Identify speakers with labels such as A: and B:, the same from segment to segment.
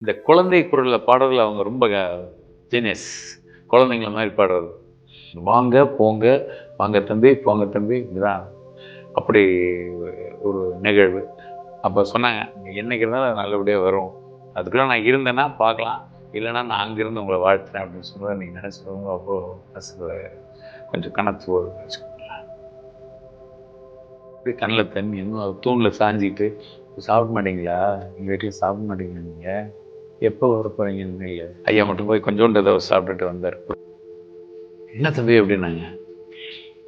A: இந்த குழந்தை குரலில் பாடுறதுல அவங்க ரொம்ப ஜீனியஸ். குழந்தைங்கள மாதிரி பாடுறது. வாங்க போங்க, வாங்க தம்பி போங்க தம்பி, இதுதான் அப்படி ஒரு நிகழ்வு. அப்போ சொன்னாங்க, என்னைக்கு இருந்தாலும் நல்லபடியாக வரும், அதுக்குள்ள நான் இருந்தேன்னா பார்க்கலாம், இல்லைன்னா நான் அங்கேருந்து உங்களை வாழ்த்துறேன் அப்படின்னு சொல்லுவார். நீங்கள் நினச்சிடுவோங்க. அப்போ மனசுல கொஞ்சம் கணத்து போகுது வச்சுக்கோங்களேன். அப்படியே கண்ணில் தண்ணி இன்னும் தூணில் சாஞ்சிக்கிட்டு, சாப்பிட மாட்டீங்களா, எங்கள் வீட்டில் சாப்பிட மாட்டீங்களா, நீங்கள் எப்போ வர போகிறீங்கன்னு ஐயா மட்டும் போய் கொஞ்சோண்டு ஏதோ சாப்பிட்டுட்டு வந்தார். என்ன தம்பி அப்படின்னாங்க.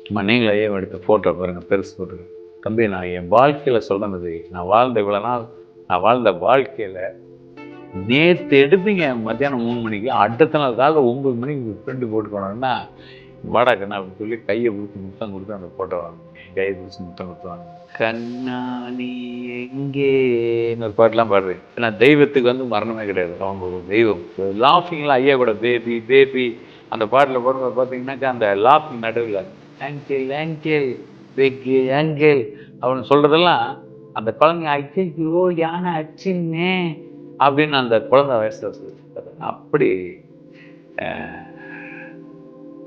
A: அம்மா நீங்களே ஐயா எடுத்த ஃபோட்டோ பாருங்கள், பெருசு ஃபோட்டோ. தம்பி நான் என் வாழ்க்கையில் சொல்கிறது, நான் வாழ்ந்த இவ்வளோ நாள் நான் வாழ்ந்த வாழ்க்கையில் நேற்று எடுப்பீங்க மத்தியானம் 3 மணிக்கு, அடுத்த நாள் காலை 9 மணிக்கு ஃப்ரெண்டு போட்டுக்கணும்னா வாடா கண்ணா அப்படின்னு சொல்லி கையை பிடிச்சி முத்தம் கொடுத்து அந்த ஃபோட்டோ வாங்க, கையை பிடிச்சி முத்தம் கொடுத்துவாங்க. கண்ணா நீ எங்கே ஒரு பாட்டெலாம் பாடுறேன். ஏன்னா தெய்வத்துக்கு வந்து மரணமே கிடையாது, அவங்க ஒரு தெய்வம். லாஃபிங்லாம் ஐயா கூட பேபி பேபி அந்த பாட்டில் போடும்போது பார்த்தீங்கன்னாக்கா அந்த லாஃபிங் நடுவில் ஆங்கிள் ஆங்கிள் பெக்கு ஆங்கிள் அப்படின்னு சொல்கிறதெல்லாம் அந்த குழந்தைங்க அச்சோ யானை அச்சின்னே அப்படின்னு அந்த குழந்தை வயசில் சொல்லியிருக்காரு. அப்படி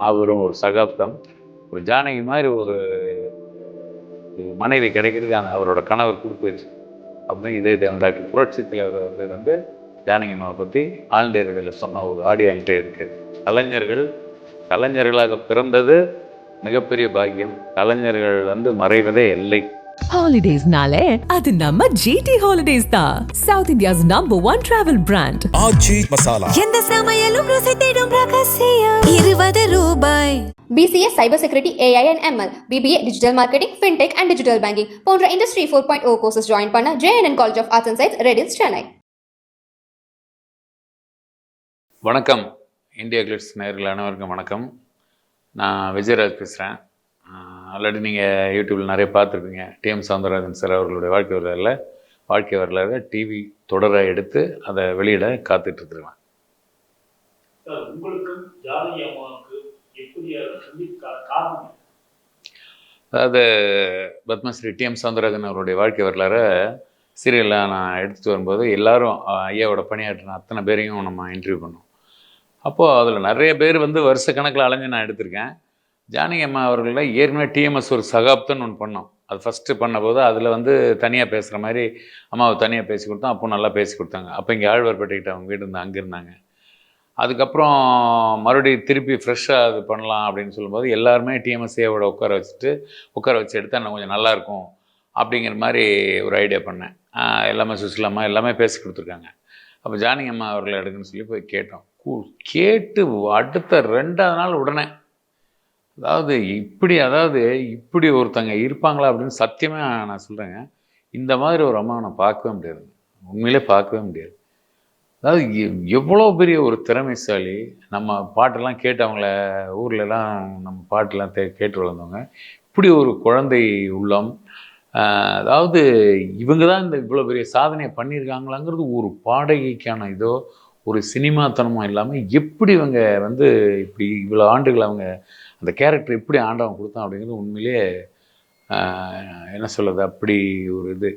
A: அவரும் ஒரு சகாப்தம். ஒரு ஜானகி மாதிரி ஒரு மனைவி கிடைக்கிறதுக்கு அவரோட கணவர் கொடுத்துருச்சு அப்படின்னு இதே டாக்டர் புரட்சி தலைவர் வந்து ஜானகி அம்மாவை பற்றி ஆழ்ந்தேர்களில் சொன்ன ஒரு ஆடியோ என்கிட்ட இருக்கு. கலைஞர்களாக பிறந்தது மிகப்பெரிய பாக்கியம். கலைஞர்கள் வந்து மறைவதே இல்லை.
B: Holidays-nale, adu namma GT Holidays da. South India's #1 travel brand.
C: ஆச்சி மசாலா.
B: எந்த சமையலும் ருசி தேடும் ரகசியம். 20 ரூபாய்.
D: BCA Cyber Security, AI and ML, BBA Digital Marketing, FinTech and Digital Banking போன்ற Industry 4.0 courses join பண்ண JNN College of Arts and Science, Redis, Chennai.
A: வணக்கம் India glitz நேயர்கள் அனைவருக்கும் வணக்கம். நான் விஜயராஜ் பேசுகிறேன். ஆல்ரெடி நீங்கள் யூடியூப்பில் நிறைய பார்த்துருப்பீங்க. டிஎம் சௌந்தரராஜன் சார் அவர்களுடைய வாழ்க்கை வரலாறு டிவி தொடரை எடுத்து அதை வெளியிட காத்துட்ருக்குறேன். அதாவது பத்மஸ்ரீ டிஎம் சௌந்தரராஜன் அவருடைய வாழ்க்கை வரலாறு சீரியலில் நான் எடுத்துகிட்டு வரும்போது எல்லாரும் ஐயாவோட பணியாற்றின அத்தனை பேரையும் நம்ம இன்டர்வியூ பண்ணோம். அப்போது அதில் நிறைய பேர் வந்து வருஷ கணக்கில் அலைஞ்சு நான் எடுத்திருக்கேன். ஜானகி அம்மா அவர்களில் ஏற்கனவே டிஎம்எஸ் ஒரு சகாப்தம்னு ஒன்று பண்ணோம். அது ஃபஸ்ட்டு பண்ணபோது அதில் வந்து தனியாக பேசுகிற மாதிரி அம்மாவை தனியாக பேசி கொடுத்தோம். அப்போ நல்லா பேசி கொடுத்தாங்க. அப்போ இங்கே ஆழ்வார்பேட்டைக்கிட்ட அவங்க வீடு இருந்து அங்கே இருந்தாங்க. அதுக்கப்புறம் மறுபடியும் திருப்பி ஃப்ரெஷ்ஷாக அது பண்ணலாம் அப்படின்னு சொல்லும்போது எல்லாருமே டிஎம்எஸ்ஏவோட உட்கார வச்சு எடுத்தால் இன்னும் கொஞ்சம் நல்லாயிருக்கும் அப்படிங்கிற மாதிரி ஒரு ஐடியா பண்ணேன். எல்லாமே சுசிலாமா எல்லாமே பேசி கொடுத்துருக்காங்க. அப்போ ஜானகி அம்மா அவர்களை எடுக்குன்னு சொல்லி போய் கேட்டோம். கேட்டு அடுத்த 2ஆவது நாள் உடனே அதாவது இப்படி ஒருத்தங்க இருப்பாங்களா அப்படின்னு சத்தியமாக நான் சொல்கிறேங்க. இந்த மாதிரி ஒரு அம்மாவை நான் பார்க்கவே முடியாது, உண்மையிலே பார்க்கவே முடியாது. அதாவது எவ்வளோ பெரிய ஒரு திறமைசாலி. நம்ம பாட்டெல்லாம் கேட்டு அவங்கள ஊர்லலாம் நம்ம பாட்டெல்லாம் கேட்டு வளர்ந்தவங்க. இப்படி ஒரு குழந்தை உள்ளம். அதாவது இவங்க தான் இந்த இவ்வளோ பெரிய சாதனையை பண்ணியிருக்காங்களாங்கிறது ஒரு பாடகிக்கான இதோ ஒரு சினிமாத்தனமாக இல்லாமல் எப்படி இவங்க வந்து இப்படி இவ்வளோ ஆண்டுகள் அவங்க அந்த கேரக்டர் எப்படி ஆண்டவன் கொடுத்தான் அப்படிங்கிறது உண்மையிலே என்ன சொல்கிறது, அப்படி ஒரு இது.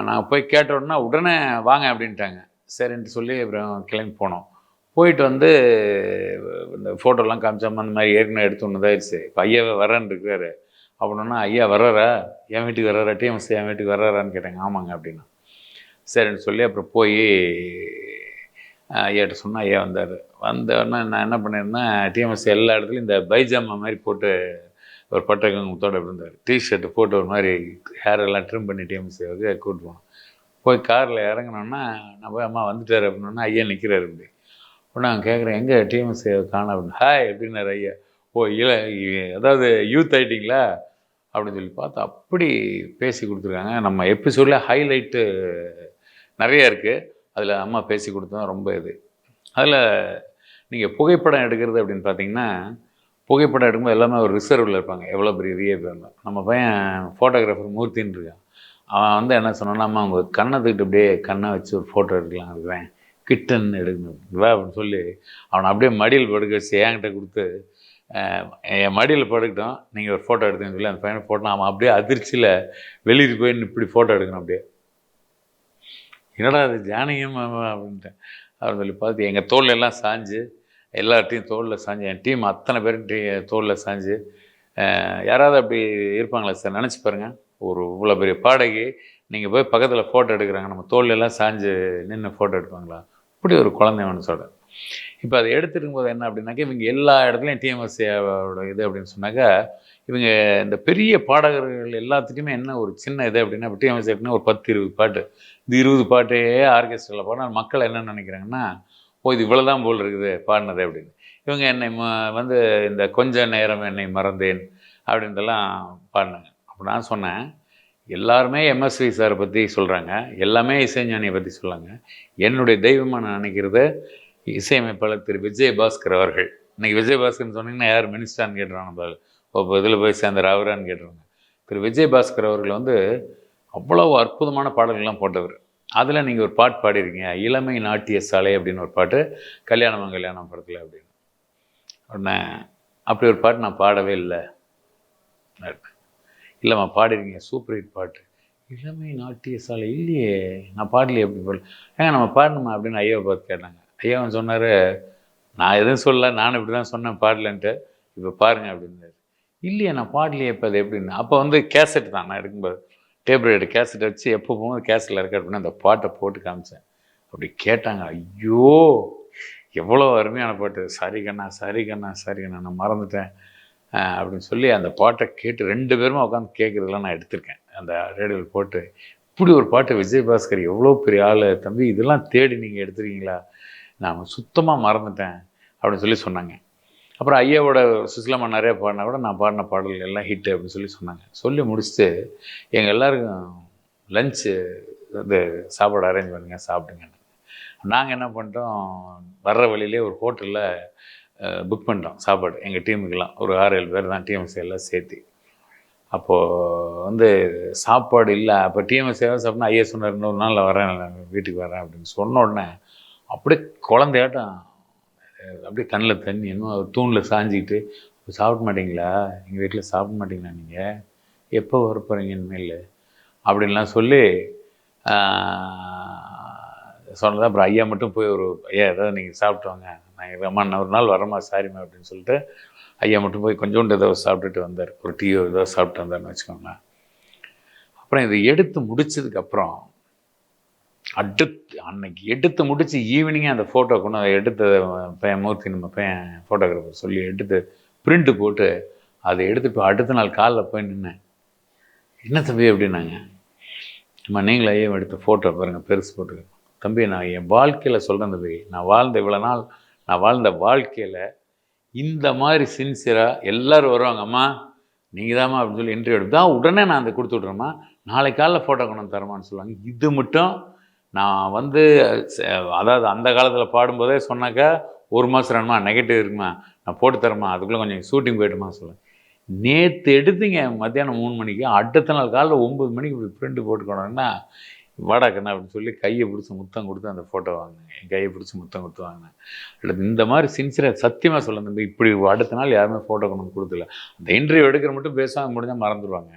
A: நான் போய் கேட்டோன்னா உடனே வாங்க அப்படின்ட்டாங்க. சரின்ட்டு சொல்லி அப்புறம் கிளம்பி போனோம். போயிட்டு வந்து இந்த ஃபோட்டோலாம் காமிச்சாமல் அந்த மாதிரி ஏற்கனவே எடுத்து ஒன்று இதாகிடுச்சு. இப்போ ஐயாவே வரேன்னு இருக்காரு அப்படின்னா, ஐயா வர்றாரா, என் வீட்டுக்கு வர்றாரா, டிஎம்எஸ் என் வீட்டுக்கு வர்றாரான்னு கேட்டாங்க. ஆமாங்க அப்படின்னா சரின்னு சொல்லி அப்புறம் போய் ஐயாட்ட சொன்னால் ஐயா வந்தார். வந்தோடனே நான் என்ன பண்ணியிருந்தேன், டிஎம்எஸ் எல்லா இடத்துலையும் இந்த பைஜாமா மாதிரி போட்டு ஒரு பட்டகங்கத்தோடு இருந்தார். டிஷர்ட்டு போட்டு ஒரு மாதிரி ஹேரெல்லாம் ட்ரிம் பண்ணி டிஎம்எஸ்ஸாவுக்கு கூப்பிட்டு போனோம். போய் காரில் இறங்கினோன்னா நான் போய் அம்மா வந்துட்டார் அப்படின்னா ஐயா நிற்கிறாரு. அப்படி உடனே நான் கேட்குறேன், எங்கே டிஎம்எஸ் காண அப்படின்னு. ஹாய் எப்படின்னாரு ஐயா. ஓ இல்லை அதாவது யூத் ஆகிட்டிங்களா அப்படின்னு சொல்லி பார்த்தா அப்படி பேசி கொடுத்துருக்காங்க. நம்ம எபிசோடில் ஹைலைட்டு நிறையா இருக்குது. அதில் அம்மா பேசி கொடுத்தோம் ரொம்ப இது. அதில் நீங்கள் புகைப்படம் எடுக்கிறது அப்படின்னு பார்த்தீங்கன்னா, புகைப்படம் எடுக்கும்போது எல்லாமே ஒரு ரிசர்வில் இருப்பாங்க. எவ்வளோ பெரிய விஐபி இருந்தால். நம்ம பையன் ஃபோட்டோகிராஃபர் மூர்த்தின்னு இருக்கான். அவன் வந்து என்ன சொன்னான்னா, அம்மா அவங்க கண்ணை தூக்கிட்டு அப்படியே கண்ணை வச்சு ஒரு ஃபோட்டோ எடுக்கலாம் இருக்கிறேன், கிட்டன்னு எடுக்கணும் வா அப்படின்னு சொல்லி அவனை அப்படியே மடியில் படுக்க வச்சு என்கிட்ட கொடுத்து என் மடியில் படுக்கிட்டோம், நீங்கள் ஒரு ஃபோட்டோ எடுத்துன்னு சொல்லி அந்த பையனை ஃபோட்டோ அவன் அப்படியே அதிர்ச்சியில் வெளியே போய் இப்படி ஃபோட்டோ எடுக்கணும். அப்படியே என்னடா அது ஜானகியம்மா அப்படின்ட்டேன். அவர் சொல்லி பார்த்து எங்கள் தோல்ல எல்லாம் சாஞ்சு, எல்லார்ட்டையும் தோளில் சாஞ்சு, என் டீம் அத்தனை பேரும் தோளில் சாஞ்சு, யாராவது அப்படி இருப்பாங்களா சார்? நினச்சி பாருங்கள், ஒரு இவ்வளோ பெரிய பாடகி நீங்கள் போய் பக்கத்தில் ஃபோட்டோ எடுக்கிறாங்க, நம்ம தோல்ல எல்லாம் சாஞ்சு நின்று ஃபோட்டோ எடுப்பாங்களா? இப்படி ஒரு குழந்தை மனசோட. இப்போ அதை எடுத்துருக்கும் போது என்ன அப்படின்னாக்கா, இவங்க எல்லா இடத்துலையும் டிஎம்எஸ்ஏவோட இது அப்படின்னு சொன்னாக்கா, இவங்க இந்த பெரிய பாடகர்கள் எல்லாத்துக்குமே என்ன ஒரு சின்ன இது அப்படின்னா, இப்போ டிஎம்எஸ்ஏக்குன்னா ஒரு 10-20 பாட்டு, இந்த 20 பாட்டே ஆர்கெஸ்ட்ராவில் பாடினா மக்கள் என்ன நினைக்கிறாங்கன்னா, ஓ இது இவ்வளோ தான் போல் இருக்குது பாடினது அப்படின்னு. இவங்க என்னை வந்து இந்த கொஞ்ச நேரம் என்னை மறந்தேன் அப்படின்ட்டுலாம் பாடினாங்க. அப்போ நான் சொன்னேன், எல்லாருமே எம்எஸ்வி சாரை பற்றி சொல்கிறாங்க, எல்லாமே இசைஞானியை பற்றி சொல்கிறாங்க. என்னுடைய தெய்வமாக நான் நினைக்கிறது இசையமைப்பாளர் திரு விஜயபாஸ்கர் அவர்கள். இன்றைக்கி விஜயபாஸ்கர்னு சொன்னீங்கன்னா யார் மினிஸ்டரான்னு கேட்டுருவாங்க, நம்ம இப்போ இதில் போய் சேர்ந்த அவரான்னு கேட்டுருவாங்க. திரு விஜயபாஸ்கர் அவர்கள் வந்து அவ்வளோ அற்புதமான பாடல்கள்லாம் போட்டவர். அதில் நீங்கள் ஒரு பாட்டு பாடிருக்கீங்க, இளமை நாட்டிய சாலை அப்படின்னு ஒரு பாட்டு, கல்யாணம் கல்யாணம் படத்தில் அப்படின்னு. உடனே அப்படி ஒரு பாட்டு நான் பாடவே இல்லை. இல்லைம்மா பாடிருக்கீங்க, சூப்பர் ஹிட் பாட்டு, இளமை நாட்டிய சாலை இல்லையே, நான் பாடலையே, எப்படி பாடல ஏங்க நம்ம பாடணுமா அப்படின்னு ஐயாவை பார்த்து கேட்டாங்க. ஐயாவும் சொன்னார், நான் எதுவும் சொல்லலை, நானும் இப்படி தான் சொன்னேன் பாடலன்ட்டு, இப்போ பாருங்க அப்படின்னாரு. இல்லையே நான் பாடலையே, இப்போ அது எப்படின்னு. அப்போ வந்து கேசட் தான், நான் இருக்கும்போது டேப் ரைடு கேசட் வச்சு எப்போ போகும்போது கேசட்டில் இருக்க அப்படின்னு அந்த பாட்டை போட்டு காமிச்சேன். அப்படி கேட்டாங்க, ஐயோ எவ்வளோ அருமையான பாட்டு, சரி கண்ணா சரி கண்ணா சரி கண்ணா, நான் மறந்துட்டேன் அப்படின்னு சொல்லி அந்த பாட்டை கேட்டு 2 பேருமே உட்காந்து கேட்குறதுலாம் நான் எடுத்திருக்கேன் அந்த ரேடியோவில் போட்டு. இப்படி ஒரு பாட்டு விஜயபாஸ்கர் எவ்வளோ பெரிய ஆள் தம்பி, இதெல்லாம் தேடி நீங்கள் எடுத்துருக்கீங்களா, நான் சுத்தமாக மறந்துட்டேன் அப்படின்னு சொல்லி சொன்னாங்க. அப்புறம் ஐயாவோட சுசிலம்மா நிறைய பாடினா கூட நான் பாடின பாடல்கள் எல்லாம் ஹிட்டு அப்படின்னு சொல்லி சொன்னாங்க. சொல்லி முடிச்சுட்டு எங்கள் எல்லாருக்கும் லஞ்சு வந்து சாப்பாடு அரேஞ்ச் பண்ணுங்க சாப்பிடுங்க. நாங்கள் என்ன பண்ணிட்டோம், வர்ற வழியிலே ஒரு ஹோட்டலில் புக் பண்ணிட்டோம் சாப்பாடு எங்கள் டீமுக்கெல்லாம், ஒரு 6-7 பேர் தான் டிஎம்எஸ் எல்லாம் சேர்த்து. அப்போது வந்து சாப்பாடு இல்லை. அப்போ டிஎம்எஸ் ஏதாவது சாப்பிட்னா ஐயா சொன்னார், 2 நாளில் வரேன் வீட்டுக்கு வரேன் அப்படின்னு சொன்ன உடனே அப்படியே குழந்தையாட்டம் அப்படியே கண்ணில் தண்ணி, இன்னும் தூணில் சாஞ்சிக்கிட்டு, சாப்பிட மாட்டிங்களா, எங்கள் வீட்டில் சாப்பிட மாட்டிங்களா, நீங்கள் எப்போ வர போகிறீங்க இனிமேல் அப்படின்லாம் சொல்லி சொன்னதான். அப்புறம் ஐயா மட்டும் போய் ஒரு ஐயா ஏதாவது நீங்கள் சாப்பிட்டு வாங்க, நான் அம்மா நான் ஒரு நாள் வரமா சாரிம்மா அப்படின்னு சொல்லிட்டு ஐயா மட்டும் போய் கொஞ்சோண்டு ஏதோ சாப்பிட்டுட்டு வந்தார், ஒரு டீயோ ஏதோ சாப்பிட்டு வந்தார்னு வச்சுக்கோங்களேன். அப்புறம் இதை எடுத்து முடிச்சதுக்கப்புறம் அன்னைக்கு எடுத்து முடிச்சு ஈவினிங்கே அந்த ஃபோட்டோ கொண்டு எடுத்த பையன் மூர்த்தி, நம்ம பையன் ஃபோட்டோகிராஃபர் சொல்லி எடுத்து பிரிண்ட்டு போட்டு அதை எடுத்துட்டு அடுத்த நாள் காலைல போய் நின்னேன். என்ன தம்பி அப்படின்னாங்க, அம்மா நீங்களே ஐயா எடுத்த ஃபோட்டோ பாருங்கள் பெருசு போட்டு. தம்பி நான் என் வாழ்க்கையில் சொல்கிறேன் தம்பி, நான் வாழ்ந்த இவ்வளோ நாள் நான் வாழ்ந்த வாழ்க்கையில் இந்த மாதிரி சின்சியராக எல்லோரும் வருவாங்க, அம்மா நீங்கள் தாம்மா அப்படின்னு சொல்லி இன்டர்வியூ எடுத்து உடனே நான் அதை கொடுத்து விட்றேம்மா, நாளைக்கு காலைல ஃபோட்டோ கொண்டு வந்து தரமான்னு சொல்லுவாங்க. இது மட்டும் நான் வந்து அதாவது அந்த காலத்தில் பாடும்போதே சொன்னாக்கா 1 மாதம் 2 மாதம் நெகட்டிவ் இருக்குமா, நான் போட்டு தரேம்மா, அதுக்குள்ளே கொஞ்சம் ஷூட்டிங் போய்ட்டுமா சொல்லுவேன். நேற்று எடுத்துங்க மத்தியானம் 3 மணிக்கு, அடுத்த நாள் காலைல 9 மணிக்கு இப்படி பிரிண்ட் போட்டுக்கணுன்னா வாடாக்கண்ணா அப்படின்னு சொல்லி கையை பிடிச்சி முத்தம் கொடுத்து அந்த ஃபோட்டோ வாங்கினேன். என் கையை பிடிச்சி முத்தம் கொடுத்து வாங்கினேன். அடுத்து இந்த மாதிரி சின்சியராக சத்தியமாக சொல்ல தம்பி, இப்படி அடுத்த நாள் யாருமே ஃபோட்டோ கொண்டு வந்து கொடுத்துல, அந்த இன்டர்வியூ எடுக்கிற மட்டும் பேசாமல் முடிஞ்சால் மறந்துடுவாங்க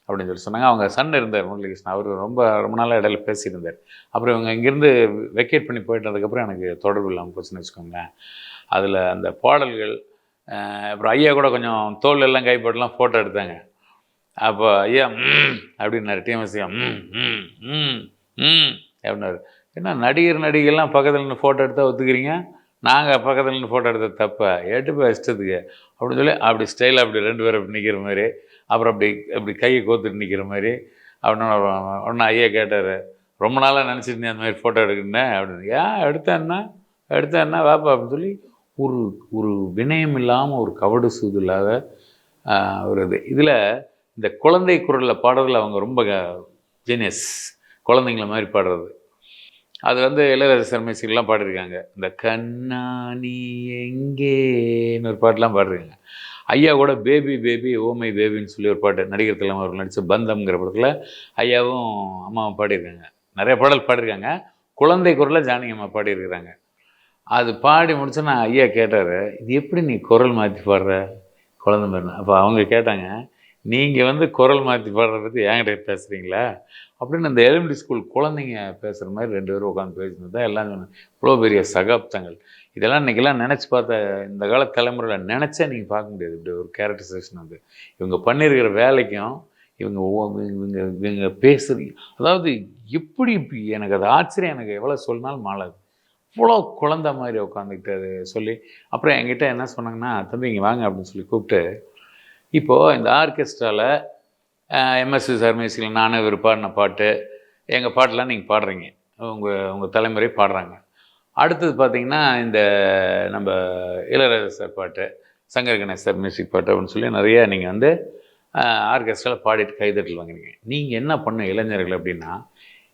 A: அப்படின்னு சொல்லி சொன்னாங்க. அவங்க சன் இருந்தார் முரளிகிருஷ்ணன், அவர் ரொம்ப நாளாக இடையில பேசியிருந்தார். அப்புறம் இவங்க இங்கேருந்து வெக்கேட் பண்ணி போயிட்டதுக்கப்புறம் எனக்கு தொடர்பு இல்லாமல் போச்சுன்னு வச்சுக்கோங்களேன். அதில் அந்த பாடல்கள் அப்புறம் ஐயா கூட கொஞ்சம் தோல் எல்லாம் கைப்படலாம் ஃபோட்டோ எடுத்தாங்க. அப்போ ஐயா அப்படின்னாரு, டிஎம்எஸ் ஐயா அப்படின்னாரு. ஏன்னா நடிகர்லாம் பக்கத்தில் நின்று ஃபோட்டோ எடுத்தால் ஒத்துக்கிறீங்க, நாங்கள் பக்கத்தில் நின்று ஃபோட்டோ எடுத்த தப்பா எடுப்ப இஷ்டத்துக்கு அப்படின்னு சொல்லி அப்படி ஸ்டைலாக அப்படி 2 பேர் அப்படி நிற்கிற மாதிரி, அப்புறம் அப்படி கையை கோத்துட்டு நிற்கிற மாதிரி அப்படின்னு ஒன்று ஐயா கேட்டார், ரொம்ப நாளாக நினச்சிருந்தேன் அந்த மாதிரி ஃபோட்டோ எடுக்கணுன்னே அப்படின்னு. ஏன் எடுத்தேன்னா வாப்பா அப்படின்னு சொல்லி ஒரு வினயம் இல்லாமல் ஒரு கவடு சூது இல்லாத ஒரு இது. இதில் இந்த குழந்தை குரலில் பாடுறதுல அவங்க ரொம்ப ஜீனியஸ், குழந்தைங்கள மாதிரி பாடுறது. அது வந்து இளையராஜா சார் மியூசிக்லாம் பாடிருக்காங்க. இந்த கண்ணா நீ எங்கேன்னு ஒரு பாட்டெலாம் பாடுறாங்க. ஐயா கூட பேபி பேபி ஓமை பேபின்னு சொல்லி ஒரு பாட்டு நடிகர் தலைமை அவர் நடித்த பந்தம்ங்கிற படத்தில் ஐயாவும் அம்மாவும் பாடியிருக்காங்க. நிறைய பாடல் பாடியிருக்காங்க. குழந்தை குரலில் ஜானகி அம்மா பாடியிருக்கிறாங்க. அது பாடி முடிச்சோன்னா ஐயா கேட்டார், இது எப்படி நீ குரல் மாற்றி பாடுற குழந்தை மாதிரி? அப்போ அவங்க கேட்டாங்க, நீங்கள் வந்து குரல் மாற்றி பாடுறத பற்றி என்கிட்ட பேசுகிறீங்களா அப்படின்னு அந்த எலிமெண்ட்ரி ஸ்கூல் குழந்தைங்க பேசுகிற மாதிரி 2 பேரும் உட்காந்து பேசினது தான் எல்லாம் சொன்னேன். இவ்வளோ பெரிய சகாப்தங்கள் இதெல்லாம் இன்றைக்கெல்லாம் நினச்சி பார்த்தா இந்த கால தலைமுறையில் நினச்சா நீங்கள் பார்க்க முடியாது. இப்படி ஒரு கேரக்டரைசேஷன் வந்து இவங்க பண்ணியிருக்கிற வேலைக்கும் இவங்க இவங்க இவங்க பேசுறது அதாவது எப்படி எனக்கு அது ஆச்சரியம். எனக்கு எவ்வளோ சொன்னாலும் மாளாது. இவ்வளோ குழந்த மாதிரி உட்காந்துக்கிட்டு அது சொல்லி அப்புறம் என்கிட்ட என்ன சொன்னாங்கன்னா, தம்பி இங்கே வாங்க அப்படின்னு சொல்லி கூப்பிட்டு, இப்போது இந்த ஆர்கெஸ்ட்ராவில் எம்எஸ்வி சார் மியூசிக்கில் நானும் இவர் பாடின பாட்டு எங்கள் பாட்டெலாம் நீங்கள் பாடுறீங்க, உங்கள் தலைமுறை பாடுறாங்க. அடுத்தது பார்த்தீங்கன்னா இந்த நம்ம இளையராஜா சார் பாட்டு, சங்கர் கணேஷ் சார் மியூசிக் பாட்டு அப்படின்னு சொல்லி நிறைய நீங்கள் வந்து ஆர்கெஸ்ட்ராவில் பாடிட்டு கைதட்டல் வாங்குறீங்க. நீங்கள் என்ன பண்ண இளைஞர்கள் அப்படின்னா,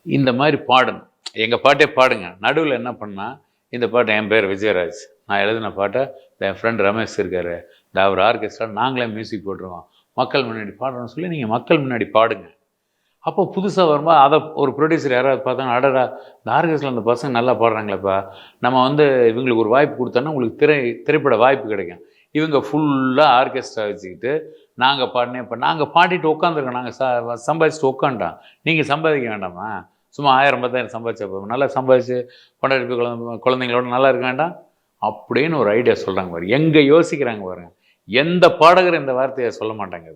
A: இந்த மாதிரி பாடணும், எங்கள் பாட்டே பாடுங்க. நடுவில் என்ன பண்ணால், இந்த பாட்டு என் பேர் விஜயராஜ், நான் எழுதின பாட்டை என் ஃப்ரெண்ட் ரமேஷ் இருக்கார், இந்த அவர் ஆர்கெஸ்ட்ரா நாங்களே மியூசிக் போட்டுருவோம், மக்கள் முன்னாடி பாடுறோன்னு சொல்லி நீங்கள் மக்கள் முன்னாடி பாடுங்க. அப்போ புதுசாக வரும்போது அதை ஒரு ப்ரொடியூசர் யாராவது பார்த்தாங்க, அடடா இந்த ஆர்கெஸ்ட்ராவில் அந்த பசங்க நல்லா பாடுறாங்களேப்பா, நம்ம வந்து இவங்களுக்கு ஒரு வாய்ப்பு கொடுத்தோன்னா உங்களுக்கு திரைப்பட வாய்ப்பு கிடைக்கும். இவங்க ஃபுல்லாக ஆர்கெஸ்ட்ரா வச்சுக்கிட்டு நாங்கள் பாடினேன். இப்போ நாங்கள் பாடிட்டு உட்காந்துருக்கோம், நாங்கள் சம்பாதிச்சுட்டு உட்காந்துட்டோம், நீங்கள் சம்பாதிக்க வேண்டாமா? சும்மா 1000 10,000 சம்பாதிச்சா போதும், நல்லா சம்பாதிச்சு பொண்டாட்டி குழந்தைங்களோட நல்லா இருக்க வேண்டாம் அப்படின்னு ஒரு ஐடியா சொல்கிறாங்க பாரு. எங்கே யோசிக்கிறாங்க பாருங்க. எந்த பாடகர் இந்த வார்த்தையை சொல்ல மாட்டாங்க.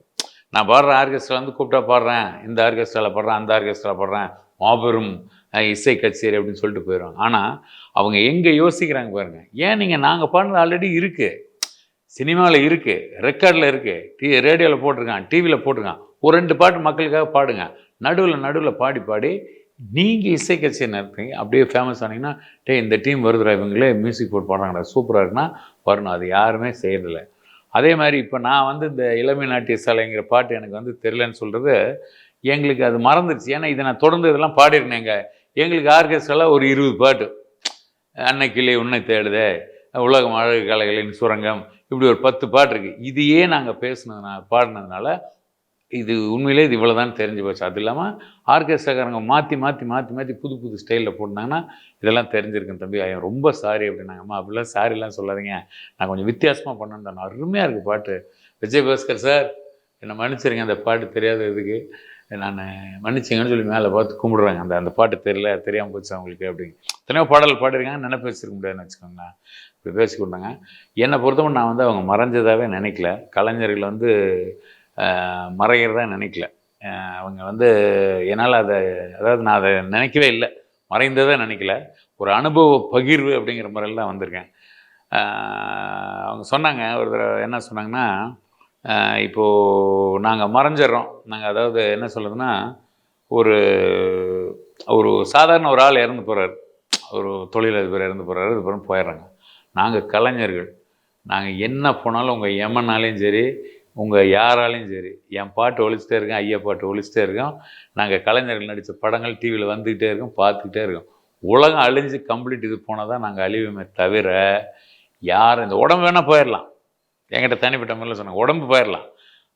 A: நான் பாடுறேன் ஆர்கெஸ்ட்ரா வந்து கூப்பிட்டா பாடுறேன், இந்த ஆர்கெஸ்ட்ராவில் பாடுறேன், அந்த ஆர்கெஸ்ட்ராவில் பாடுறேன், மாபெரும் இசை கச்சேரி அப்படின்னு சொல்லிட்டு போயிடுவாங்க. ஆனால் அவங்க எங்கே யோசிக்கிறாங்க பாருங்க. ஏன் நீங்கள் நாங்கள் பாடுறது ஆல்ரெடி இருக்குது, சினிமாவில் இருக்குது, ரெக்கார்டில் இருக்குது, ரேடியோவில் போட்டிருக்கான், டிவியில் போட்டிருக்கான், ஒரு 2 பாட்டு மக்களுக்காக பாடுங்க. நடுவில் பாடி நீங்கள் இசை கச்சேரி நடத்துறீங்க, அப்படியே ஃபேமஸ் ஆனீங்கன்னா, இந்த டீம் வருதுடா, இவங்களே மியூசிக் போட்டு பாடுறாங்கடா, சூப்பராக இருக்குன்னா வரணும். அது யாருமே செய்யறதில்லை. அதே மாதிரி இப்போ நான் வந்து இந்த இளமை நாட்டிய சாலைங்கிற பாட்டு எனக்கு வந்து தெரியலன்னு சொல்கிறது எங்களுக்கு அது மறந்துடுச்சு. ஏன்னா இதை நான் தொடர்ந்து இதெல்லாம் பாடிருந்தேங்க. எங்களுக்கு ஆர்கெஸ்ட்ராவில் ஒரு 20 பாட்டு, அன்னைக்கிளே உன்னை தேடுதே, உலகம் அழகு கலைகளின் சுரங்கம், இப்படி ஒரு 10 பாட்டு இருக்குது. இதையே நாங்கள் பாடினதுனால இது உண்மையிலே இது இவ்வளோ தான் தெரிஞ்சு போச்சு. அது இல்லாமல் ஆர்கெஸ்ட்ராக்காரங்க மாற்றி புது ஸ்டைலில் போட்டாங்கன்னா இதெல்லாம் தெரிஞ்சிருக்கேன் தம்பி, ரொம்ப சாரி அப்படின்னாங்க. அம்மா அப்படிலாம் சாரிலாம் சொல்லாதீங்க, நான் கொஞ்சம் வித்தியாசமாக பண்ணேன்னு தான். அருமையாக இருக்குது பாட்டு. விஜயபாஸ்கர் சார் என்னை மன்னிச்சிருங்க, அந்த பாட்டு தெரியாத இதுக்கு நான் மன்னிச்சிங்கன்னு சொல்லி மேலே பார்த்து கும்பிடுறாங்க. அந்த பாட்டு தெரியாமல் போச்சு அவங்களுக்கு அப்படின்னு. எத்தனையோ பாடல் பாடிருக்காங்க, நினைப்பு வச்சிருக்க முடியாதுன்னு வச்சுக்கோங்களேன். இப்படி பேசி கொடுத்தாங்க. என்னை பொறுத்தவரை நான் வந்து அவங்க மறைஞ்சதாகவே நினைக்கல. கலைஞர்கள் வந்து மறைகிறதா நினைக்கல. அவங்க வந்து என்னால் அதாவது நான் அதை நினைக்கவே இல்லை, மறைந்ததை நினைக்கல. ஒரு அனுபவ பகிர்வு அப்படிங்கிற முறையில் தான் வந்திருக்கேன். அவங்க சொன்னாங்க ஒரு தடவை, என்ன சொன்னாங்கன்னா, இப்போது நாங்கள் மறைஞ்சிட்றோம், நாங்கள் அதாவது என்ன சொல்கிறதுன்னா, ஒரு ஒரு சாதாரண ஒரு ஆள் இறந்து போகிறார், ஒரு தொழிலதிபர் இறந்து போகிறாரு, இதுக்கப்புறம் போயிடுறாங்க. நாங்கள் கலைஞர்கள், நாங்கள் என்ன போனாலும் உங்கள் எமனாலையும் சரி, உங்கள் யாராலையும் சரி, என் பாட்டு ஒழிச்சிட்டே இருக்கேன், ஐயா பாட்டு ஒழிச்சிட்டே இருக்கோம். நாங்கள் கலைஞர்கள் நடித்த படங்கள் டிவியில் வந்துக்கிட்டே இருக்கோம், பார்த்துக்கிட்டே இருக்கோம். உலகம் அழிஞ்சு கம்ப்ளீட் இது போனால் தான் நாங்கள் அழிவுமே தவிர, யார் இந்த உடம்பு வேணால் போயிடலாம், என்கிட்ட தனிப்பட்ட முறையில் சொன்னாங்க, உடம்பு போயிடலாம்,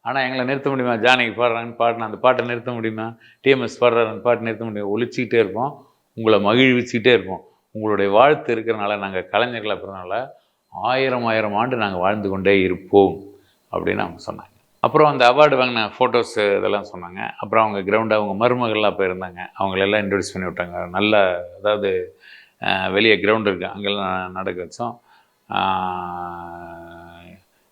A: ஆனால் எங்களை நிறுத்த முடியுமா? ஜானகி பாடுறாங்கன்னு பாடினா அந்த பாட்டை நிறுத்த முடியுமா? டிஎம்எஸ் பாடுறாங்கன்னு பாட்டு நிறுத்த முடியுமா? ஒழிச்சிக்கிட்டே இருப்போம், உங்களை மகிழ்விச்சுக்கிட்டே இருப்போம். உங்களுடைய வாழ்த்து இருக்கிறனால, நாங்கள் கலைஞர்கள் அப்படினால 1000 ஆண்டு நாங்கள் வாழ்ந்து கொண்டே இருப்போம் அப்படின்னு அவங்க சொன்னாங்க. அப்புறம் அந்த அவார்டு வாங்கின ஃபோட்டோஸ் இதெல்லாம் சொன்னாங்க. அப்புறம் அவங்க கிரவுண்டாக அவங்க மருமகள்லாம் போயிருந்தாங்க, அவங்களெல்லாம் இன்ட்ரடியூஸ் பண்ணி விட்டாங்க. நல்ல அதாவது வெளியே கிரவுண்டு இருக்குது, அங்கெல்லாம் நடக்க வச்சோம்.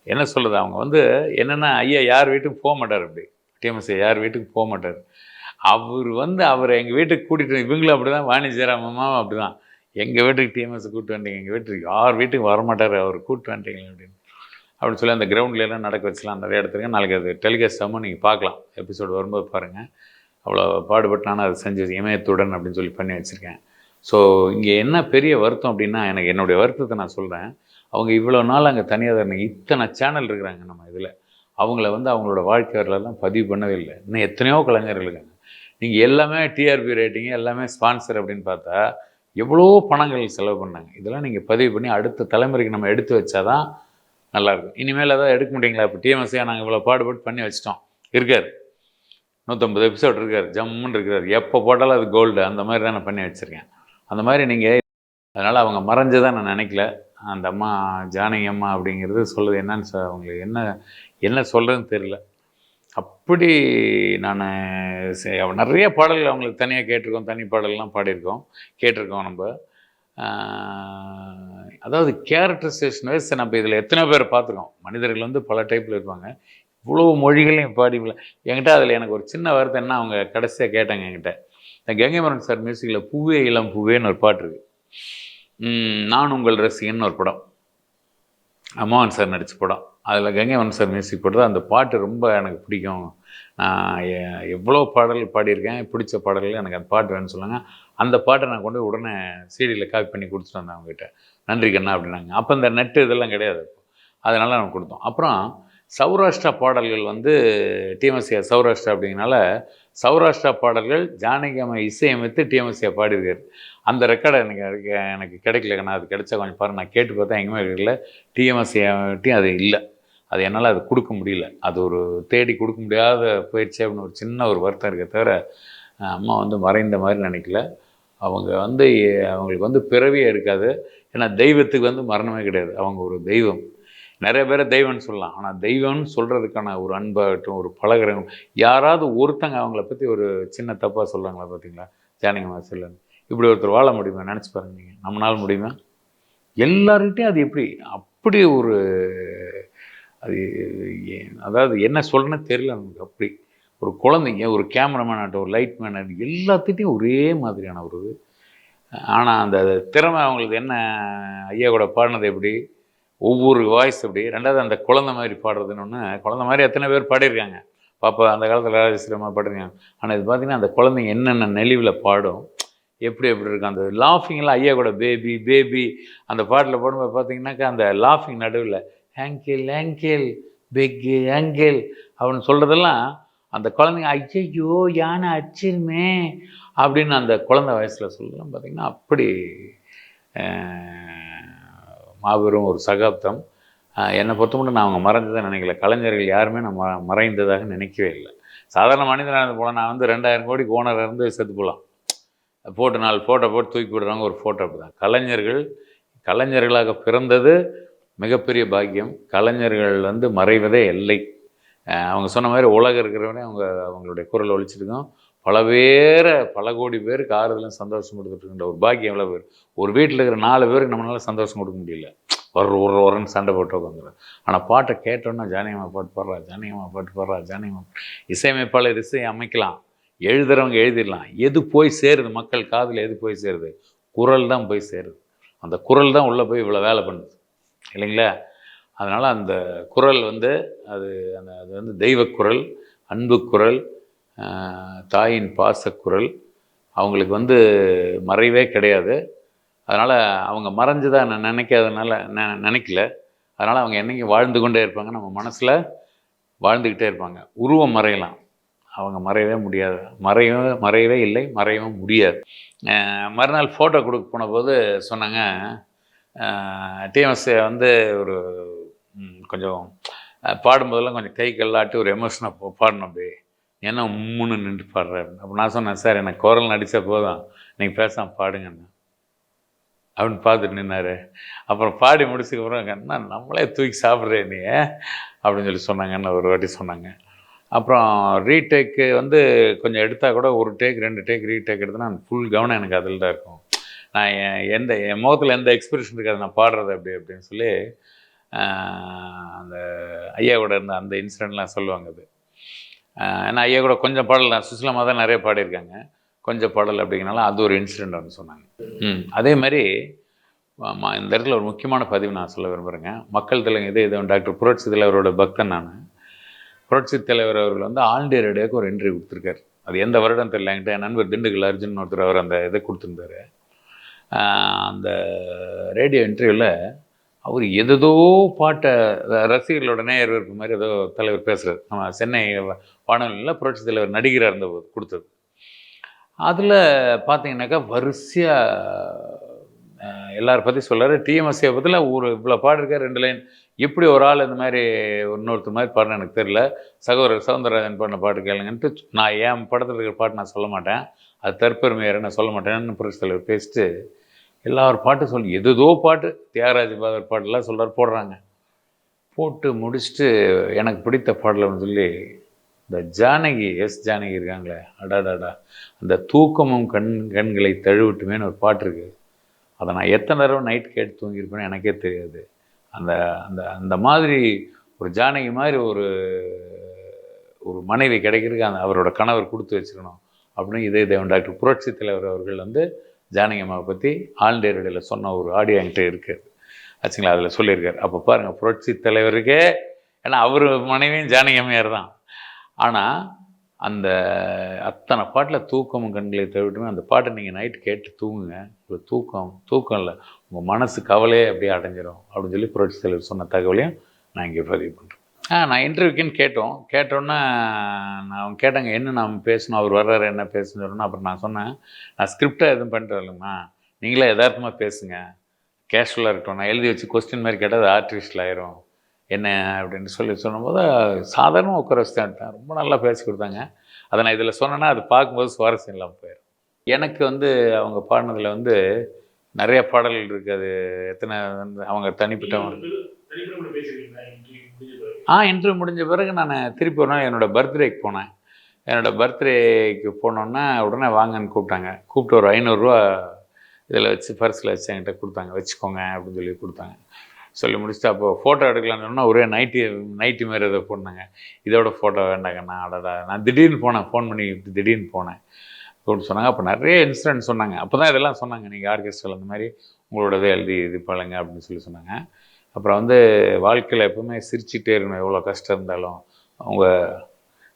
A: என்ன சொல்கிறது, அவங்க வந்து என்னென்னா, ஐயா யார் வீட்டுக்கு போக மாட்டார், அப்படி டிஎம்எஸ் யார் வீட்டுக்கு போக மாட்டார். அவர் வந்து அவரை எங்கள் வீட்டுக்கு கூட்டிகிட்டு, இவங்களும் அப்படி தான், வாணி ஜெயராமம்மாவும் அப்படி தான், எங்கள் வீட்டுக்கு டிஎம்எஸ் கூப்பிட்டு வந்துட்டீங்க, எங்கள் வீட்டுக்கு யார் வீட்டுக்கு வரமாட்டார், அவர் கூப்பிட்டு வந்துட்டீங்க அப்படின்னு சொல்லி அந்த கிரவுண்ட்லாம் நடக்க வச்சலாம். நிறைய இடத்துக்கு நாளைக்கு அது டெலிகாஸ்டாகவும் நீங்கள் பார்க்கலாம், எபிசோடு வரும்போது பாருங்கள். அவ்வளோ பாடுபட்டு நானும் அதை செஞ்சு இமயத்துடன் அப்படின்னு சொல்லி பண்ணி வச்சுருக்கேன். ஸோ இங்கே என்ன பெரிய வருத்தம் அப்படின்னா, எனக்கு என்னுடைய வருத்தத்தை நான் சொல்கிறேன். அவங்க இவ்வளோ நாள் அங்கே தனியாக இத்தனை சேனல் இருக்கிறாங்க நம்ம இதில், அவங்கள வந்து அவங்களோட வாழ்க்கை வரலாம் பதிவு பண்ணவே இல்லை. இன்னும் எத்தனையோ கலைஞர்கள் இருக்காங்க. நீங்கள் எல்லாமே டிஆர்பி ரேட்டிங்கு, எல்லாமே ஸ்பான்சர் அப்படின்னு பார்த்தா எவ்வளோ பணங்கள் செலவு பண்ணாங்க. இதெல்லாம் நீங்கள் பதிவு பண்ணி அடுத்த தலைமுறைக்கு நம்ம எடுத்து வச்சாதான் நல்லாயிருக்கும். இனிமேல் அதான் எடுக்க முடியுங்களா? இப்போ டிஎம்எஸ்ஸே நாங்கள் இவ்வளோ பாடுபட்டு பண்ணி வச்சிட்டோம், இருக்கார் 150 எபிசோட் இருக்கார், ஜம்முன்னு இருக்கிறார், எப்போ போட்டாலும் அது கோல்டு, அந்த மாதிரி தான் நான் பண்ணி வச்சுருக்கேன். அந்த மாதிரி நீங்கள், அதனால் அவங்க மறைஞ்சதான் நான் நினைக்கல. அந்த அம்மா ஜானகி அம்மா அப்படிங்கிறது சொல்லுது என்னன்னு அவங்களுக்கு என்ன சொல்கிறதுன்னு தெரியல. அப்படி நான் நிறைய பாடல்கள் அவங்களுக்கு தனியாக கேட்டிருக்கோம், தனி பாடல்லாம் பாடியிருக்கோம், கேட்டிருக்கோம் நம்ம. அதாவது கேரக்டரைசேஷன் வைஸ் நம்ம இதில் எத்தனை பேர் பார்த்துருக்கோம். மனிதர்கள் வந்து பல டைப்பில் இருப்பாங்க. இவ்வளோ மொழிகளையும் பாடி என்கிட்ட அதில் எனக்கு ஒரு சின்ன வருத்தம் என்ன, அவங்க கடைசியாக கேட்டாங்க என்கிட்ட, இந்த கங்கைமரன் சார் மியூசிக்கில் பூவே இளம் பூவேன்னு ஒரு பாட்டு இருக்குது. நான் உங்கள் ரசிகன்னு ஒரு படம், மோகன் சார் நடித்த படம். அதில் கங்கைமரன் சார் மியூசிக் போட்டது. அந்த பாட்டு ரொம்ப எனக்கு பிடிக்கும். நான் எவ்வளோ பாடல்கள் பாடியிருக்கேன், பிடிச்ச பாடல்கள் எனக்கு அந்த பாட்டு வேணும்னு சொன்னாங்க. அந்த பாட்டை நான் கொண்டு உடனே சிடியில் காப்பி பண்ணி கொடுத்துட்டு வந்தேன் அவங்ககிட்ட. நன்றி கண்ணா அப்படின்னாங்க. அப்போ இந்த நெட்டு இதெல்லாம் கிடையாது, அதனால் நம்ம கொடுத்தோம். அப்புறம் சௌராஷ்டிரா பாடல்கள் வந்து டிஎம்எஸ்ஏ சௌராஷ்டிரா அப்படிங்கிறனால சௌராஷ்டிரா பாடல்கள் ஜானகி அம்மா இசையமைத்து டிஎம்எஸ்ஏ பாடியிருக்காரு. அந்த ரெக்கார்டை எனக்கு கிடைக்கலண்ணா. அது கிடைச்சா கொஞ்சம் பாருங்கள். நான் கேட்டு பார்த்தா எங்கேயுமே இருக்கல. டிஎம்எஸ்ஏட்டையும் அது இல்லை. அது என்னால் அது கொடுக்க முடியல. அது ஒரு தேடி கொடுக்க முடியாத போயிடுச்சு அப்படின்னு ஒரு சின்ன ஒரு வருத்தம் இருக்க தவிர, அம்மா வந்து மறைந்த மாதிரி நினைக்கல. அவங்க வந்து அவங்களுக்கு வந்து பிறவியே இருக்காது. ஏன்னா தெய்வத்துக்கு வந்து மரணமே கிடையாது. அவங்க ஒரு தெய்வம். நிறைய பேரை தெய்வம்னு சொல்லலாம். ஆனால் தெய்வம்னு சொல்கிறதுக்கான ஒரு அன்பாகட்டும், ஒரு பழகிறவங்க, யாராவது ஒருத்தங்க அவங்கள பற்றி ஒரு சின்ன தப்பாக சொல்கிறாங்களா பார்த்தீங்களா, ஜானகி அம்மா சொல்லணும். இப்படி ஒருத்தர் வாழ முடியுமா? நினச்சி பாருங்க நீங்கள். நம்மளால முடியுமா? எல்லார்கிட்டையும் அது எப்படி அப்படி ஒரு அது அதாவது என்ன சொல்கிறேன்னு தெரியல நமக்கு. அப்படி ஒரு குழந்தைங்க, ஒரு கேமராமேன் ஆகட்டும், ஒரு லைட் மேன் ஆகட்டும், எல்லாத்துட்டையும் ஒரே மாதிரியான ஒரு ஆனால் அந்த திறமை அவங்களுக்கு என்ன, ஐயா கூட பாடினது எப்படி, ஒவ்வொரு வாய்ஸ் எப்படி. ரெண்டாவது அந்த குழந்தை மாதிரி பாடுறதுன்னு ஒன்று. குழந்தை மாதிரி எத்தனை பேர் பாடியிருக்காங்க பாப்பா, அந்த காலத்தில் ராஜஸ்ரீமா பாடிருக்காங்க. ஆனால் இது பார்த்திங்கன்னா அந்த குழந்தைங்க என்னென்ன நெளிவில் பாடும், எப்படி இருக்கும் அந்த லாஃபிங்லாம். ஐயா கூட பேபி பேபி அந்த பாட்டில் பாடும்போது பார்த்தீங்கன்னாக்கா அந்த லாஃபிங் நடுவில் ஆங்கிள் ஆங்கிள் பெக்கு ஆங்கிள் அப்படின்னு சொல்கிறதெல்லாம் அந்த குழந்தைங்க ஐயோ யானை அச்சிருமே அப்படின்னு அந்த குழந்தை வயசில் சொல்லலாம். பார்த்திங்கன்னா அப்படி மாபெரும் ஒரு சகாப்தம். என்னை பொறுத்த மட்டும் நான் அவங்க மறைஞ்சதாக நினைக்கல. கலைஞர்கள் யாருமே நான் மறைந்ததாக நினைக்கவே இல்லை. சாதாரண மனிதனாக இருந்து போல நான் வந்து 2000 கோடி ஓனராக இருந்து செத்து போகலாம். போட்டு 4 ஃபோட்டோ போட்டு தூக்கி விடுறாங்க, ஒரு ஃபோட்டோ அப்படி தான். கலைஞர்களாக பிறந்தது மிகப்பெரிய பாக்கியம். கலைஞர்கள் வந்து மறைவதே இல்லை. அவங்க சொன்ன மாதிரி உலகம் இருக்கிறவனே அவங்களுடைய குரல் ஒழிச்சிருக்கோம். பல கோடி பேருக்கு ஆறுதலும் சந்தோஷம் கொடுத்துட்ருக்கின்ற ஒரு பாக்கியம் எவ்வளோ பேர். ஒரு வீட்டில் இருக்கிற 4 பேருக்கு நம்மளால சந்தோஷம் கொடுக்க முடியல. ஒரு சண்டை போட்டு உட்காந்துரும். ஆனால் பாட்டை கேட்டோன்னா ஜானகியம்மா பாட்டு பாடுறா, ஜானகியம்மா பாட்டு பாடுறா, ஜானகியம்மா. இசையமைப்பாளர் இசை அமைக்கலாம், எழுதுறவங்க எழுதிடலாம். எது போய் சேருது மக்கள் காதில், எது போய் சேருது? குரல் தான் போய் சேருது. அந்த குரல் தான் உள்ளே போய் இவ்வளோ வேலை பண்ணுது இல்லைங்களா? அதனால் அந்த குரல் வந்து அது வந்து தெய்வக்குரல், அன்பு குரல், தாயின் பாசக்குரல். அவங்களுக்கு வந்து மறைவே கிடையாது. அதனால் அவங்க மறைஞ்சதாக நான் நினைக்கல. அதனால் அவங்க என்றைக்கும் வாழ்ந்து கொண்டே இருப்பாங்க, நம்ம மனசில் வாழ்ந்துக்கிட்டே இருப்பாங்க. உருவம் மறையலாம், அவங்க மறையவே முடியாது. மறையவே இல்லை, மறையவும் முடியாது. மறுநாள் ஃபோட்டோ கொடுக்க போன போது சொன்னாங்க, டிஎம்எஸ் வந்து ஒரு கொஞ்சம் பாடும்போதெல்லாம் கொஞ்சம் கை கல்லாட்டி ஒரு எமோஷனாக பாடணும். அப்படி ஏன்னா உம்முன்னு நின்று பாடுறேன். அப்போ நான் சொன்னேன், சார் எனக்கு குரல் நடித்த போதும், நீங்கள் பேசாமல் பாடுங்கண்ணா அப்படின்னு பார்த்துட்டு நின்னார். அப்புறம் பாடி முடிச்சதுக்கப்புறம் என்ன நம்மளே தூக்கி சாப்பிட்றேன் நீ அப்படின்னு சொல்லி சொன்னாங்கன்னு ஒரு வாட்டி சொன்னாங்க. அப்புறம் ரீடேக்கு வந்து கொஞ்சம் எடுத்தால் கூட 1 டேக் 2 டேக் ரீடேக் எடுத்தேன்னா ஃபுல் கவனம் எனக்கு அதில் தான் இருக்கும். நான் என் முகத்தில் எந்த எக்ஸ்பிரஷன் இருக்காது நான் பாடுறது அப்படின்னு சொல்லி அந்த ஐயா கூட இருந்த அந்த இன்சிடெண்ட்லாம் சொல்லுவாங்க. அது ஏன்னா ஐயா கூட கொஞ்சம் பாடல் தான், சுசிலமா தான் நிறைய பாடியிருக்காங்க, கொஞ்சம் பாடல் அப்படிங்கிறனால அது ஒரு இன்சிடெண்ட் வந்து சொன்னாங்க. அதே மாதிரி இந்த இடத்துல ஒரு முக்கியமான பதிவு நான் சொல்ல விரும்புகிறேங்க. மக்கள் தலைவர் இது டாக்டர் புரட்சி தலைவரோட பக்தன் நான். புரட்சி தலைவர் அவர்கள் வந்து ஆல் இண்டியா ரேடியோவுக்கு ஒரு இன்டர்வியூ கொடுத்துருக்காரு. அது எந்த வருடம் தெரியல. என்கிட்ட என் நண்பர் திண்டுக்கல் அர்ஜுன் ஒருத்தர் அவர் அந்த இதை கொடுத்துருந்தாரு. அந்த ரேடியோ இன்டர்வியூவில் அவர் எதோ பாட்டை ரசிகர்களோட நேயர் இருக்க மாதிரி ஏதோ தலைவர் பேசுகிறார். நம்ம சென்னை வானொலியில் புரட்சி தலைவர் நடிகராக இருந்தபோது கொடுத்தது. அதில் பார்த்தீங்கன்னாக்கா வரிசையாக எல்லாரை பற்றி சொல்கிறார். டிஎம்எஸ்ஏ பற்றியில் இவ்வளோ பாடிருக்கார், 2 லைன். எப்படி ஒரு ஆள் இந்த மாதிரி இன்னொருத்தர் மாதிரி பாடுன்னு எனக்கு தெரியல. சகோதரர் சவுந்தரராஜன் பாடின பாட்டு கேளுங்கன்ட்டு நான் என் படத்தில் இருக்கிற பாட்டு நான் சொல்ல மாட்டேன், அது தற்பெருமையாரு நான் சொல்ல மாட்டேன்னு புரட்சி தலைவர் பேசிட்டு எல்லாரும் பாட்டு சொல்லி எதோ பாட்டு தியாகராஜ பாதர் பாட்டெல்லாம் சொல்கிறார், போடுறாங்க. போட்டு முடிச்சுட்டு எனக்கு பிடித்த பாடல்னு சொல்லி இந்த ஜானகி ஜானகி இருக்காங்களே, அடாடாடா, அந்த தூக்கமும் கண்களை தழுவிட்டுமேன்னு ஒரு பாட்டு இருக்குது. அதை நான் எத்தனை தடவை நைட் கேட்டு தூங்கியிருப்பேன்னு எனக்கே தெரியாது. அந்த அந்த அந்த மாதிரி ஒரு ஜானகி மாதிரி ஒரு ஒரு மனைவி கிடைக்கிறதுக்கு அவரோட கணவர் கொடுத்து வச்சுக்கணும் அப்படின்னு இதய தேவன் டாக்டர் புரட்சி தலைவர் அவர்கள் வந்து ஜானகி அம்மாவை பற்றி ஆல் இண்டியா ரேடியோவில் சொன்ன ஒரு ஆடியோ என்கிட்ட இருக்குது ஆச்சுங்களா. அதில் சொல்லியிருக்காரு. அப்போ பாருங்கள், புரட்சி தலைவருக்கே, ஏன்னா அவர் மனைவியும் ஜானகி அம்மையார் தான். ஆனால் அந்த அத்தனை பாட்டில் தூக்கமும் கண்களை தவிட்டுமே அந்த பாட்டை நீங்கள் நைட்டு கேட்டு தூங்குங்க. ஒரு தூக்கம் இல்லை, உங்கள் மனசு கவலையே அப்படியே அடைஞ்சிடும் அப்படின்னு சொல்லி புரட்சி தலைவர் சொன்ன தகவலையும் நான் இங்கே பதிவு பண்ணுறேன். நான் இன்டர்வியூக்குன்னு கேட்டோன்னே நான் கேட்டாங்க என்ன நாம் பேசணும், அவர் வர்றாரு என்ன பேசணும்னு சொல்லணும். அப்புறம் நான் சொன்னேன், நான் ஸ்கிரிப்டாக எதுவும் பண்ணிட்டு வரலங்கண்ணா, நீங்களே யதார்த்தமாக பேசுங்க, கேஷுவலாக இருக்கட்டும். நான் எழுதி வச்சு கொஸ்டின் மாதிரி கேட்டால் அது ஆர்டிஃபிஷியல் ஆயிரும் என்ன அப்படின்னு சொல்லும்போது சாதாரணமாக உட்கார வச்சுட்டேன். ரொம்ப நல்லா பேசி கொடுத்தாங்க. அதை நான் இதில் சொன்னேன்னா அது பார்க்கும்போது சுவாரஸ்யம் இல்லாமல் போயிடும். எனக்கு வந்து அவங்க பாடினதில் வந்து நிறைய பாடல்கள் இருக்குது. அது எத்தனை வந்து அவங்க தனிப்பட்டவங்க இன்டர்வியூ முடிஞ்ச பிறகு நான் திருப்பி ஒரு நாள் என்னோடய பர்த்டேக்கு போனேன். என்னோடய பர்த்டேக்கு போனோன்னா உடனே வாங்கன்னு கூப்பிட்டு ஒரு 500 ரூபா இதில் வச்சு பர்ஸில் வச்சு என்கிட்ட கொடுத்தாங்க, வச்சுக்கோங்க அப்படின்னு சொல்லி கொடுத்தாங்க. சொல்லி முடிச்சுட்டு அப்போ ஃபோட்டோ எடுக்கலான்னு சொன்னால் ஒரே நைட்டி மாதிரி எதை போட்டாங்க. இதோட ஃபோட்டோ வேண்டாங்கண்ணா, அடடா, நான் திடீர்னு போனேன், ஃபோன் பண்ணி திடீர்னு போனேன் அப்படின்னு சொன்னாங்க. அப்போ நிறைய இன்சிடென்ட் சொன்னாங்க. அப்போ தான் இதெல்லாம் சொன்னாங்க, நீங்கள் ஆர்கெஸ்ட்ராவில் அந்த மாதிரி உங்களோடதே எழுதி இது பண்ணுங்க அப்படின்னு சொல்லி சொன்னாங்க. அப்புறம் வந்து வாழ்க்கையில் எப்பவுமே சிரிச்சுட்டே இருக்கணும், எவ்வளோ கஷ்டம் இருந்தாலும். அவங்க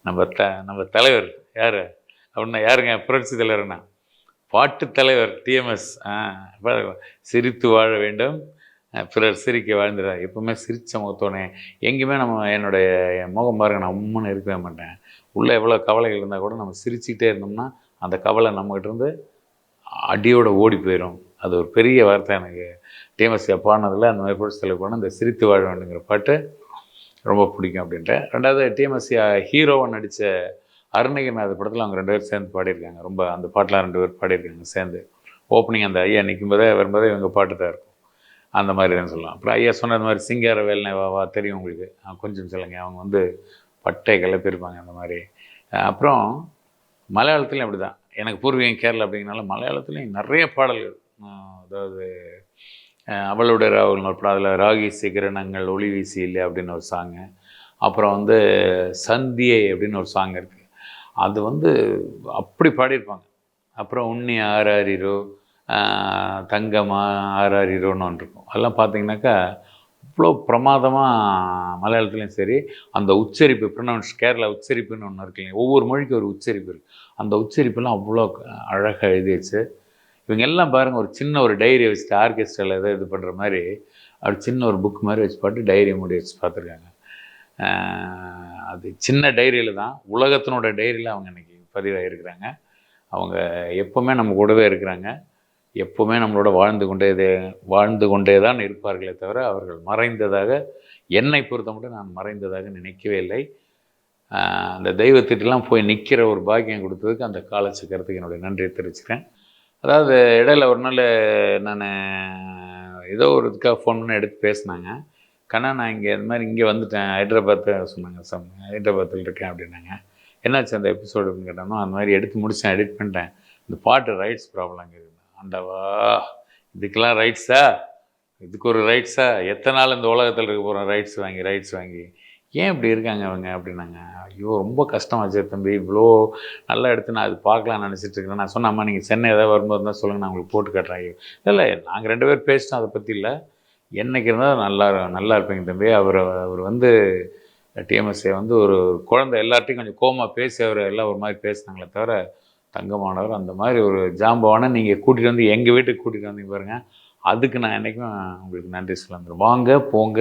A: நம்ம தலைவர் யார் அப்படின்னா யாருங்க, புரட்சி தலைவர்னா பாட்டு தலைவர் டிஎம்எஸ். சிரித்து வாழ வேண்டும், பிறர் சிரிக்க வாழ்ந்துடுறார். எப்பவுமே சிரித்த முகத்தோனே எங்கேயுமே என்னுடைய முகம் பாருங்க, நான் உம்முன்னு இருக்கவே மாட்டேன். உள்ளே எவ்வளோ கவலைகள் இருந்தால் கூட நம்ம சிரிச்சுக்கிட்டே இருந்தோம்னா அந்த கவலை நம்மகிட்ட இருந்து அடியோடு ஓடி போயிடும். அது ஒரு பெரிய வார்த்தை எனக்கு. டிஎம்எஸ் பாடினதில் அந்த மாதிரி புரட்சி தலைவர் பாடின இந்த சிரித்து வாழ வேண்டுங்கிற பாட்டு ரொம்ப பிடிக்கும் அப்படின்ட்டு. ரெண்டாவது டிஎம்எஸ் ஹீரோவை நடித்த அருணகிரிநாத படத்தில் அவங்க 2 பேர் சேர்ந்து பாடியிருக்காங்க. ரொம்ப அந்த பாட்டெலாம் 2 பேர் பாடியிருக்காங்க சேர்ந்து. ஓப்பனிங் அந்த ஐயா நிற்கும்போதே வரும்போதே இவங்க பாட்டு தான் இருக்கும், அந்த மாதிரி தான் சொல்லலாம். அப்புறம் ஐயா சொன்னது மாதிரி சிங்கார வேலனை வா தெரியும் உங்களுக்கு, கொஞ்சம் சொல்லுங்க. அவங்க வந்து பட்டை கிளப்பியிருப்பாங்க அந்த மாதிரி. அப்புறம் மலையாளத்துலேயும் அப்படி தான். எனக்கு பூர்வீகம் கேரளா அப்படிங்கிறனால மலையாளத்துலேயும் நிறைய பாடல்கள். அதாவது அவளுடைய ராகுல்னு ஒரு படம், அதில் ராகி சிகரணங்கள் ஒளி வீசி இல்லை அப்படின்னு ஒரு சாங்கு. அப்புறம் வந்து சந்தியை அப்படின்னு ஒரு சாங் இருக்குது, அது வந்து அப்படி பாடியிருப்பாங்க. அப்புறம் உன்னி ஆராரிரோ, தங்கமா ஆராரிரோன்னு ஒன்று இருக்கும். அதெல்லாம் பார்த்தீங்கன்னாக்கா அவ்வளோ பிரமாதமாக மலையாளத்துலேயும் சரி அந்த உச்சரிப்பு ப்ரொனவுன்ஸ், கேரளா உச்சரிப்புன்னு ஒன்று இருக்கு இல்லைங்க, ஒவ்வொரு மொழிக்கும் ஒரு உச்சரிப்பு இருக்குது. அந்த உச்சரிப்பெல்லாம் அவ்வளோ அழகாக எழுதி வச்சு இவங்க எல்லாம் பாருங்கள், ஒரு சின்ன ஒரு டைரி வச்சுட்டு ஆர்கெஸ்ட்ராவில் எதாவது இது பண்ணுற மாதிரி அப்படி சின்ன ஒரு புக் மாதிரி வச்சு பாட்டு டைரி மூடி வச்சு பார்த்துருக்காங்க. அது சின்ன டைரியில் தான் உலகத்தினோட டைரியில் அவங்க இன்றைக்கி பதிவாகிருக்கிறாங்க. அவங்க எப்போவுமே நம்ம கூடவே இருக்கிறாங்க, எப்போவுமே நம்மளோட வாழ்ந்து கொண்டே தான் இருப்பார்களே தவிர அவர்கள் மறைந்ததாக, என்னை பொறுத்த மட்டும் நான் மறைந்ததாக நினைக்கவே இல்லை. அந்த தெய்வத்திட்டெல்லாம் போய் நிற்கிற ஒரு பாக்கியம் கொடுத்ததுக்கு அந்த காலச்சக்கரத்துக்கு என்னுடைய நன்றியை தெரிவிச்சுக்கிறேன். அதாவது இடையில ஒரு நாள் நான் ஏதோ ஒரு இதுக்காக ஃபோன் பண்ணி எடுத்து பேசினாங்க. கண்ணா, நான் இந்த மாதிரி இங்கே வந்துட்டேன், ஹைதராபாத்து சொன்னாங்க. ஹைதராபாத்தில் இருக்கேன் அப்படின்னாங்க. என்னாச்சு அந்த எபிசோடு அப்படின்னு கேட்டானோ, அந்த மாதிரி எடுத்து முடித்தேன், எடிட் பண்ணிட்டேன், இந்த பாட்டு ரைட்ஸ் ப்ராப்ளம் இருக்குது. ஆண்டவா, இதுக்கெல்லாம் ரைட்ஸா, இதுக்கு ஒரு ரைட்ஸா, எத்தனை நாள் இந்த உலகத்தில் இருக்க போகிறோம் ரைட்ஸ் வாங்கி ஏன் இப்படி இருக்காங்க அவங்க அப்படின்னாங்க. ஐயோ, ரொம்ப கஷ்டமாச்சு தம்பி, இவ்வளோ நல்லா எடுத்து நான் அது பார்க்கலான்னு நினச்சிட்டு இருக்கேன். நான் சொன்னேன், அம்மா நீங்கள் சென்னை ஏதாவது வரும்போது தான் சொல்லுங்கள், நான் உங்களுக்கு போட்டு காட்டுறேன். இல்லை, நாங்கள் 2 பேர் பேசிட்டோம், அதை பற்றி இல்லை, என்னைக்கு இருந்தால் நல்லா இருப்பீங்க தம்பி. அவர் வந்து டிஎம்எஸ்ஏ வந்து ஒரு குழந்தை, எல்லார்ட்டையும் கொஞ்சம் கோமாக பேசி அவர் எல்லாம் ஒரு மாதிரி பேசினாங்களே தவிர தங்கமானவர், அந்த மாதிரி ஒரு ஜாம்பவானை நீங்கள் கூட்டிகிட்டு வந்து எங்கள் வீட்டுக்கு கூட்டிகிட்டு வந்தீங்க பாருங்கள், அதுக்கு நான் என்றைக்கும் உங்களுக்கு நன்றி சொல்ல வந்துடும். வாங்க போங்க,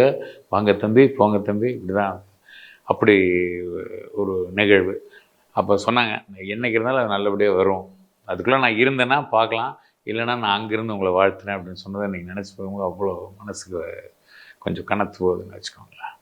A: வாங்க தம்பி, போங்க தம்பி, இப்படி தான். அப்படி ஒரு நிகழ்வு. அப்போ சொன்னாங்க, என்றைக்கு இருந்தாலும் அது நல்லபடியாக வரும், அதுக்குள்ளே நான் இருந்தேன்னா பார்க்கலாம், இல்லைனா நான் அங்கேருந்து உங்களை வாழ்த்துறேன் அப்படின்னு சொன்னதை நீங்கள் நினச்சி போகும்போது அவ்வளோ மனசுக்கு கொஞ்சம் கனத்து போகுதுன்னு வச்சுக்கோங்களேன்.